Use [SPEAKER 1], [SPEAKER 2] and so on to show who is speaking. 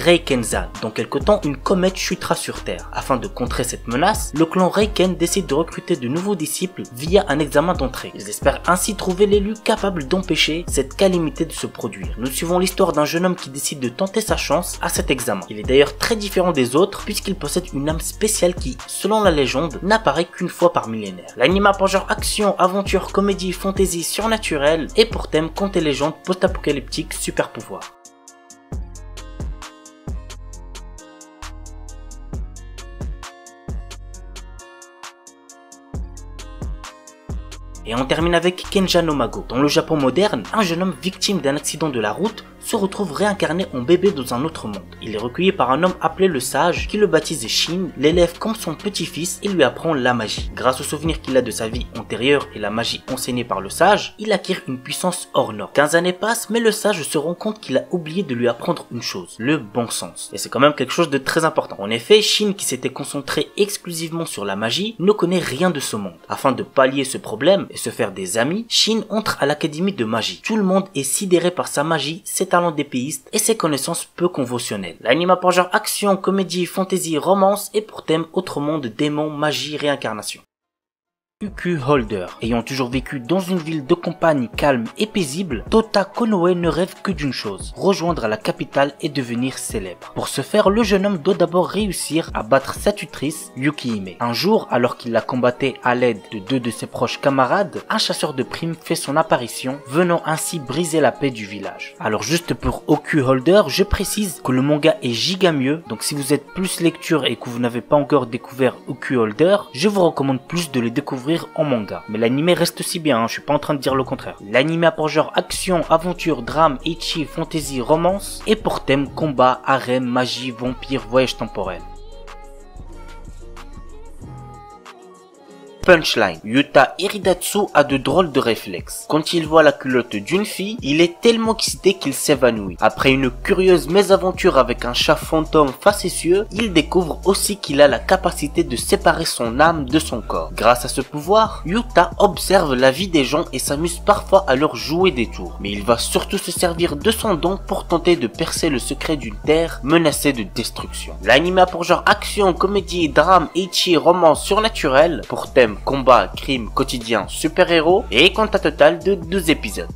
[SPEAKER 1] Reiken-san. Dans quelque temps, une comète chutera sur Terre. Afin de contrer cette menace, le clan Reiken décide de recruter de nouveaux disciples via un examen d'entrée. Ils espèrent ainsi trouver l'élu capable d'empêcher cette calamité de se produire. Nous suivons l'histoire d'un jeune homme qui décide de tenter sa chance à cet examen. Il est d'ailleurs très différent des autres puisqu'il possède une âme spéciale qui, selon la légende, n'apparaît qu'une fois par millénaire. L'anime a pour genre action, aventure, comédie, fantasy, surnaturelle et pour thème contes et légendes post-apocalyptiques super pouvoir. Et on termine avec Kenja no Mago. Dans le Japon moderne, un jeune homme victime d'un accident de la route se retrouve réincarné en bébé dans un autre monde. Il est recueilli par un homme appelé le Sage qui le baptise Shin, l'élève comme son petit-fils et lui apprend la magie. Grâce aux souvenirs qu'il a de sa vie antérieure et la magie enseignée par le Sage, il acquiert une puissance hors norme. 15 années passent mais le Sage se rend compte qu'il a oublié de lui apprendre une chose, le bon sens. Et c'est quand même quelque chose de très important. En effet, Shin qui s'était concentré exclusivement sur la magie ne connaît rien de ce monde. Afin de pallier ce problème et se faire des amis, Shin entre à l'académie de magie. Tout le monde est sidéré par sa magie, ses talents d'épéiste et ses connaissances peu conventionnelles. L'anime a pour genre action, comédie, fantasy, romance et pour thème autre monde, démons, magie, réincarnation. Uku Holder. Ayant toujours vécu dans une ville de campagne calme et paisible, Tota Konoe ne rêve que d'une chose, rejoindre la capitale et devenir célèbre. Pour ce faire, le jeune homme doit d'abord réussir à battre sa tutrice, Yukihime. Un jour, alors qu'il la combattait à l'aide de deux de ses proches camarades, un chasseur de primes fait son apparition, venant ainsi briser la paix du village. Alors juste pour Uku Holder, je précise que le manga est giga mieux, donc si vous êtes plus lecture et que vous n'avez pas encore découvert Uku Holder, je vous recommande plus de le découvrir en manga. Mais l'anime reste aussi bien, je suis pas en train de dire le contraire. L'anime a pour genre action, aventure, drame, ecchi, fantasy, romance et pour thème combat, harem, magie, vampire, voyage temporel. Punchline. Yuta Hiridatsu a de drôles de réflexes. Quand il voit la culotte d'une fille, il est tellement excité qu'il s'évanouit. Après une curieuse mésaventure avec un chat fantôme facétieux, il découvre aussi qu'il a la capacité de séparer son âme de son corps. Grâce à ce pouvoir, Yuta observe la vie des gens et s'amuse parfois à leur jouer des tours. Mais il va surtout se servir de son don pour tenter de percer le secret d'une terre menacée de destruction. L'anime a pour genre action, comédie, drame, ecchi, romance surnaturelle, pour thème combat, crime, quotidien, super-héros et compte à total de 12 épisodes.